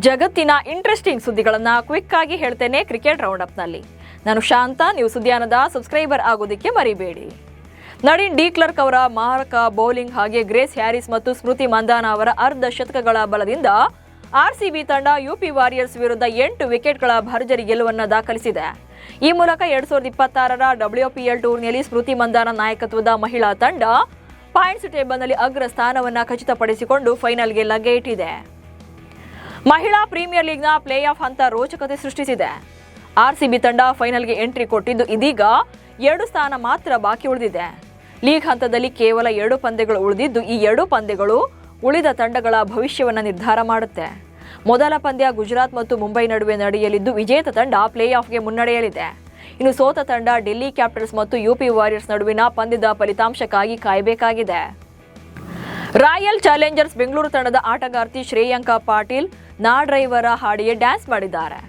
ಜಗತ್ತಿನ ಇಂಟ್ರೆಸ್ಟಿಂಗ್ ಸುದ್ದಿಗಳನ್ನು ಕ್ವಿಕ್ ಆಗಿ ಹೇಳ್ತೇನೆ ಕ್ರಿಕೆಟ್ ರೌಂಡ್ ಅಪ್ನಲ್ಲಿ. ನಾನು ಶಾಂತ. ನೀವು ಸುದ್ದಿಯಾನದ ಸಬ್ಸ್ಕ್ರೈಬರ್ ಆಗೋದಕ್ಕೆ ಮರಿಬೇಡಿ. ನಡಿ ಡಿ ಕ್ಲರ್ಕ್ ಅವರ ಮಾರಕ ಬೌಲಿಂಗ್ ಹಾಗೆ ಗ್ರೇಸ್ ಹ್ಯಾರಿಸ್ ಮತ್ತು ಸ್ಮೃತಿ ಮಂದಾನ ಅವರ ಅರ್ಧ ಶತಕಗಳ ಬಲದಿಂದ ಆರ್ಸಿಬಿ ತಂಡ ಯುಪಿ ವಾರಿಯರ್ಸ್ ವಿರುದ್ಧ 8 ವಿಕೆಟ್ಗಳ ಭರ್ಜರಿ ಗೆಲುವನ್ನು ದಾಖಲಿಸಿದೆ. ಈ ಮೂಲಕ 2026ರ WPL ಟೂರ್ನಿಯಲ್ಲಿ ಸ್ಮೃತಿ ಮಂದಾನ ನಾಯಕತ್ವದ ಮಹಿಳಾ ತಂಡ ಪಾಯಿಂಟ್ಸ್ ಟೇಬಲ್ನಲ್ಲಿ ಅಗ್ರ ಸ್ಥಾನವನ್ನು ಖಚಿತಪಡಿಸಿಕೊಂಡು ಫೈನಲ್ಗೆ ಲಗ್ಗೆ ಇಟ್ಟಿದೆ. ಮಹಿಳಾ ಪ್ರೀಮಿಯರ್ ಲೀಗ್ನ ಪ್ಲೇ ಆಫ್ ಹಂತ ರೋಚಕತೆ ಸೃಷ್ಟಿಸಿದೆ. ಆರ್ಸಿಬಿ ತಂಡ ಫೈನಲ್ಗೆ ಎಂಟ್ರಿ ಕೊಟ್ಟಿದ್ದು ಇದೀಗ 2 ಸ್ಥಾನ ಮಾತ್ರ ಬಾಕಿ ಉಳಿದಿದೆ. ಲೀಗ್ ಹಂತದಲ್ಲಿ ಕೇವಲ 2 ಪಂದ್ಯಗಳು ಉಳಿದಿದ್ದು ಈ 2 ಪಂದ್ಯಗಳು ಉಳಿದ ತಂಡಗಳ ಭವಿಷ್ಯವನ್ನು ನಿರ್ಧಾರ ಮಾಡುತ್ತೆ. ಮೊದಲ ಪಂದ್ಯ ಗುಜರಾತ್ ಮತ್ತು ಮುಂಬೈ ನಡುವೆ ನಡೆಯಲಿದ್ದು ವಿಜೇತ ತಂಡ ಪ್ಲೇ ಆಫ್ಗೆ ಮುನ್ನಡೆಯಲಿದೆ. ಇನ್ನು ಸೋತ ತಂಡ ಡೆಲ್ಲಿ ಕ್ಯಾಪಿಟಲ್ಸ್ ಮತ್ತು ಯುಪಿ ವಾರಿಯರ್ಸ್ ನಡುವಿನ ಪಂದ್ಯದ ಫಲಿತಾಂಶಕ್ಕಾಗಿ ಕಾಯಬೇಕಾಗಿದೆ. ರಾಯಲ್ ಚಾಲೆಂಜರ್ಸ್ ಬೆಂಗಳೂರು ತಂಡದ ಆಟಗಾರ್ತಿ ಶ್ರೇಯಾಂಕ ಪಾಟೀಲ್ ನಾ ಡ್ರೈವರ ಹಾಡಿಗೆ ಡ್ಯಾನ್ಸ್ ಮಾಡಿದ್ದಾರೆ.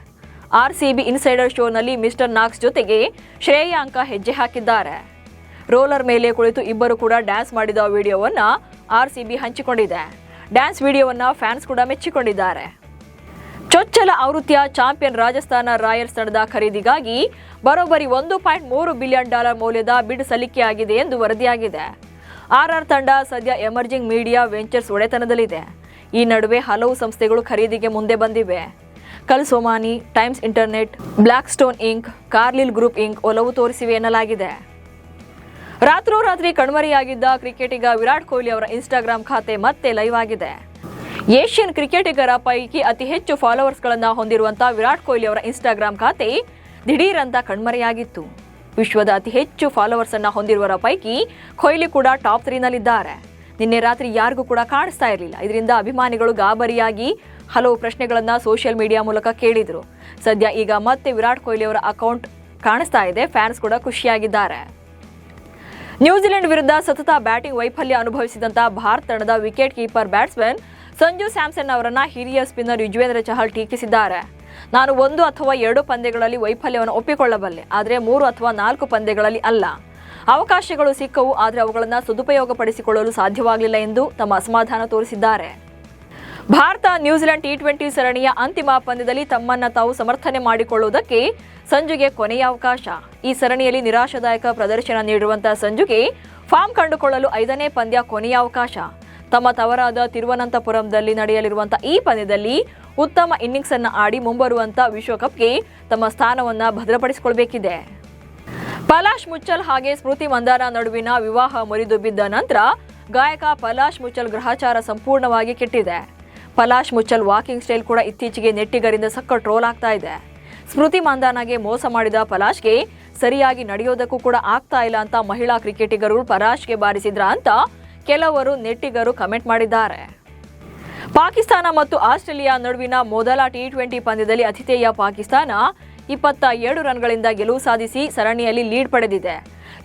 ಆರ್ಸಿಬಿ ಇನ್ಸೈಡರ್ ಶೋನಲ್ಲಿ ಮಿಸ್ಟರ್ ನಾಕ್ಸ್ ಜೊತೆಗೆ ಶ್ರೇಯಾಂಕ ಹೆಜ್ಜೆ ಹಾಕಿದ್ದಾರೆ. ರೋಲರ್ ಮೇಲೆ ಕುಳಿತು ಇಬ್ಬರು ಕೂಡ ಡ್ಯಾನ್ಸ್ ಮಾಡಿದ ವಿಡಿಯೋವನ್ನು ಆರ್ಸಿಬಿ ಹಂಚಿಕೊಂಡಿದೆ. ಡ್ಯಾನ್ಸ್ ವಿಡಿಯೋವನ್ನು ಫ್ಯಾನ್ಸ್ ಕೂಡ ಮೆಚ್ಚಿಕೊಂಡಿದ್ದಾರೆ. ಚೊಚ್ಚಲ ಆವೃತ್ತಿಯ ಚಾಂಪಿಯನ್ ರಾಜಸ್ಥಾನ ರಾಯಲ್ಸ್ ತಂಡದ ಖರೀದಿಗಾಗಿ ಬರೋಬ್ಬರಿ $1.3 ಬಿಲಿಯನ್ ಮೌಲ್ಯದ ಬಿಡ್ ಸಲ್ಲಿಕೆಯಾಗಿದೆ ಎಂದು ವರದಿಯಾಗಿದೆ. ಆರ್ಆರ್ ತಂಡ ಸದ್ಯ ಎಮರ್ಜಿಂಗ್ ಮೀಡಿಯಾ ವೆಂಚರ್ಸ್ ಒಡೆತನದಲ್ಲಿದೆ. ಈ ನಡುವೆ ಹಲವು ಸಂಸ್ಥೆಗಳು ಖರೀದಿಗೆ ಮುಂದೆ ಬಂದಿವೆ. ಕಲ್ಸೋಮಾನಿ, Times Internet, Blackstone Inc, Carlyle Group Inc ಒಲವು ತೋರಿಸಿವೆ ಎನ್ನಲಾಗಿದೆ. ರಾತ್ರೋರಾತ್ರಿ ಕಣ್ಮರೆಯಾಗಿದ್ದ ಕ್ರಿಕೆಟಿಗ ವಿರಾಟ್ ಕೊಹ್ಲಿ ಅವರ ಇನ್ಸ್ಟಾಗ್ರಾಂ ಖಾತೆ ಮತ್ತೆ ಲೈವ್ ಆಗಿದೆ. ಏಷ್ಯನ್ ಕ್ರಿಕೆಟಿಗರ ಪೈಕಿ ಅತಿ ಹೆಚ್ಚು ಫಾಲೋವರ್ಸ್ಗಳನ್ನು ಹೊಂದಿರುವಂತಹ ವಿರಾಟ್ ಕೊಹ್ಲಿ ಅವರ ಇನ್ಸ್ಟಾಗ್ರಾಂ ಖಾತೆ ದಿಢೀರಂತ ಕಣ್ಮರೆಯಾಗಿತ್ತು. ವಿಶ್ವದ ಅತಿ ಹೆಚ್ಚು ಫಾಲೋವರ್ಸ್ ಅನ್ನು ಹೊಂದಿರುವವರ ಪೈಕಿ ಕೊಹ್ಲಿ ಕೂಡ ಟಾಪ್ 3 ನಲ್ಲಿದ್ದಾರೆ. ನಿನ್ನೆ ರಾತ್ರಿ ಯಾರಿಗೂ ಕೂಡ ಕಾಣಿಸ್ತಾ ಇರಲಿಲ್ಲ. ಇದರಿಂದ ಅಭಿಮಾನಿಗಳು ಗಾಬರಿಯಾಗಿ ಹಲವು ಪ್ರಶ್ನೆಗಳನ್ನು ಸೋಷಿಯಲ್ ಮೀಡಿಯಾ ಮೂಲಕ ಕೇಳಿದರು. ಸದ್ಯ ಈಗ ಮತ್ತೆ ವಿರಾಟ್ ಕೊಹ್ಲಿ ಅವರ ಅಕೌಂಟ್ ಕಾಣಿಸ್ತಾ ಇದೆ. ಫ್ಯಾನ್ಸ್ ಕೂಡ ಖುಷಿಯಾಗಿದ್ದಾರೆ. ನ್ಯೂಜಿಲೆಂಡ್ ವಿರುದ್ಧ ಸತತ ಬ್ಯಾಟಿಂಗ್ ವೈಫಲ್ಯ ಅನುಭವಿಸಿದಂತಹ ಭಾರತ ತಂಡದ wicket keeper batsman Sanju Samson ಅವರನ್ನ ಹಿರಿಯ ಸ್ಪಿನ್ನರ್ ಯುಜ್ವೇಂದ್ರ ಚಹಲ್ ಟೀಕಿಸಿದ್ದಾರೆ. ನಾನು 1 ಅಥವಾ 2 ಪಂದ್ಯಗಳಲ್ಲಿ ವೈಫಲ್ಯವನ್ನು ಒಪ್ಪಿಕೊಳ್ಳಬಲ್ಲೆ, ಆದರೆ 3 ಅಥವಾ 4 ಪಂದ್ಯಗಳಲ್ಲಿ ಅಲ್ಲ. ಅವಕಾಶಗಳು ಸಿಕ್ಕವು, ಆದರೆ ಅವುಗಳನ್ನು ಸದುಪಯೋಗಪಡಿಸಿಕೊಳ್ಳಲು ಸಾಧ್ಯವಾಗಲಿಲ್ಲ ಎಂದು ತಮ್ಮ ಅಸಮಾಧಾನ ತೋರಿಸಿದ್ದಾರೆ. ಭಾರತ ನ್ಯೂಜಿಲೆಂಡ್ T20 ಸರಣಿಯ ಅಂತಿಮ ಪಂದ್ಯದಲ್ಲಿ ತಮ್ಮನ್ನು ತಾವು ಸಮರ್ಥನೆ ಮಾಡಿಕೊಳ್ಳುವುದಕ್ಕೆ ಸಂಜುಗೆ ಕೊನೆಯ ಅವಕಾಶ. ಈ ಸರಣಿಯಲ್ಲಿ ನಿರಾಶಾದಾಯಕ ಪ್ರದರ್ಶನ ನೀಡಿರುವಂತಹ ಸಂಜುಗೆ ಫಾರ್ಮ್ ಕಂಡುಕೊಳ್ಳಲು 5ನೇ ಪಂದ್ಯ ಕೊನೆಯ ಅವಕಾಶ. ತಮ್ಮ ತವರಾದ ತಿರುವನಂತಪುರಂದಲ್ಲಿ ನಡೆಯಲಿರುವಂತಹ ಈ ಪಂದ್ಯದಲ್ಲಿ ಉತ್ತಮ ಇನ್ನಿಂಗ್ಸ್ ಅನ್ನು ಆಡಿ ಮುಂಬರುವಂತಹ ವಿಶ್ವಕಪ್ಗೆ ತಮ್ಮ ಸ್ಥಾನವನ್ನು ಭದ್ರಪಡಿಸಿಕೊಳ್ಳಬೇಕಿದೆ. ಪಲಾಶ್ ಮುಚ್ಚಲ್ ಹಾಗೆ ಸ್ಮೃತಿ ಮಂದಾನ ನಡುವಿನ ವಿವಾಹ ಮುರಿದು ಬಿದ್ದ ನಂತರ ಗಾಯಕ ಪಲಾಶ್ ಮುಚ್ಚಲ್ ಗ್ರಹಚಾರ ಸಂಪೂರ್ಣವಾಗಿ ಕೆಟ್ಟಿದೆ. ಪಲಾಶ್ ಮುಚ್ಚಲ್ ವಾಕಿಂಗ್ ಸ್ಟೈಲ್ ಕೂಡ ಇತ್ತೀಚೆಗೆ ನೆಟ್ಟಿಗರಿಂದ ಸಕ್ಕ ಟ್ರೋಲ್ ಆಗ್ತಾ ಇದೆ. ಸ್ಮೃತಿ ಮಂದಾನಗೆ ಮೋಸ ಮಾಡಿದ ಪಲಾಶ್ಗೆ ಸರಿಯಾಗಿ ನಡೆಯೋದಕ್ಕೂ ಕೂಡ ಆಗ್ತಾ ಇಲ್ಲ ಅಂತ ಮಹಿಳಾ ಕ್ರಿಕೆಟಿಗರು ಪಲಾಶ್ಗೆ ಬಾರಿಸಿದ್ರ ಅಂತ ಕೆಲವರು ನೆಟ್ಟಿಗರು ಕಮೆಂಟ್ ಮಾಡಿದ್ದಾರೆ. ಪಾಕಿಸ್ತಾನ ಮತ್ತು ಆಸ್ಟ್ರೇಲಿಯಾ ನಡುವಿನ ಮೊದಲ T20 ಪಂದ್ಯದಲ್ಲಿ ಆತಿಥೇಯ ಪಾಕಿಸ್ತಾನ 27 ರನ್ಗಳಿಂದ ಗೆಲುವು ಸಾಧಿಸಿ ಸರಣಿಯಲ್ಲಿ ಲೀಡ್ ಪಡೆದಿದೆ.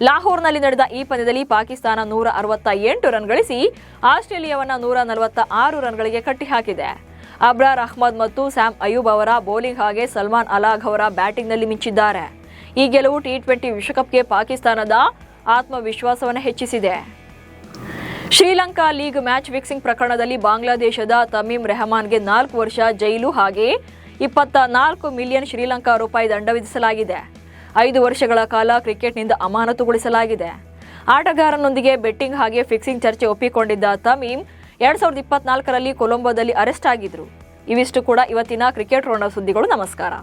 ಲಾಹೋರ್ನಲ್ಲಿ ನಡೆದ ಈ ಪಂದ್ಯದಲ್ಲಿ ಪಾಕಿಸ್ತಾನ 168 ರನ್ ಗಳಿಸಿ ಆಸ್ಟ್ರೇಲಿಯಾವನ್ನು 146 ರನ್ಗಳಿಗೆ ಕಟ್ಟಿಹಾಕಿದೆ. ಅಬ್ರಾರ್ ಅಹ್ಮದ್ ಮತ್ತು ಸ್ಯಾಮ್ ಅಯೂಬ್ ಅವರ ಬೌಲಿಂಗ್ ಹಾಗೆ ಸಲ್ಮಾನ್ ಅಲಾಗ್ ಅವರ ಬ್ಯಾಟಿಂಗ್ನಲ್ಲಿ ಮಿಂಚಿದ್ದಾರೆ. ಈ ಗೆಲುವು T20 ವಿಶ್ವಕಪ್ಗೆ ಪಾಕಿಸ್ತಾನದ ಆತ್ಮವಿಶ್ವಾಸವನ್ನು ಹೆಚ್ಚಿಸಿದೆ. ಶ್ರೀಲಂಕಾ ಲೀಗ್ ಮ್ಯಾಚ್ ಫಿಕ್ಸಿಂಗ್ ಪ್ರಕರಣದಲ್ಲಿ ಬಾಂಗ್ಲಾದೇಶದ ತಮೀಮ್ ರೆಹಮಾನ್ಗೆ 4 ವರ್ಷ ಜೈಲು ಹಾಗೆ 24 ಮಿಲಿಯನ್ ಶ್ರೀಲಂಕಾ ರೂಪಾಯಿ ದಂಡ ವಿಧಿಸಲಾಗಿದೆ. 5 ವರ್ಷಗಳ ಕಾಲ ಕ್ರಿಕೆಟ್ನಿಂದ ಅಮಾನತುಗೊಳಿಸಲಾಗಿದೆ. ಆಟಗಾರನೊಂದಿಗೆ ಬೆಟ್ಟಿಂಗ್ ಹಾಗೆ ಫಿಕ್ಸಿಂಗ್ ಚರ್ಚೆ ಒಪ್ಪಿಕೊಂಡಿದ್ದ ತಮೀಮ್ 2024ರಲ್ಲಿ ಕೊಲಂಬೋದಲ್ಲಿ ಅರೆಸ್ಟ್ ಆಗಿದ್ರು. ಇವಿಷ್ಟು ಕೂಡ ಇವತ್ತಿನ ಕ್ರಿಕೆಟ್ ರೌಂಡ್ ಸುದ್ದಿಗಳು. ನಮಸ್ಕಾರ.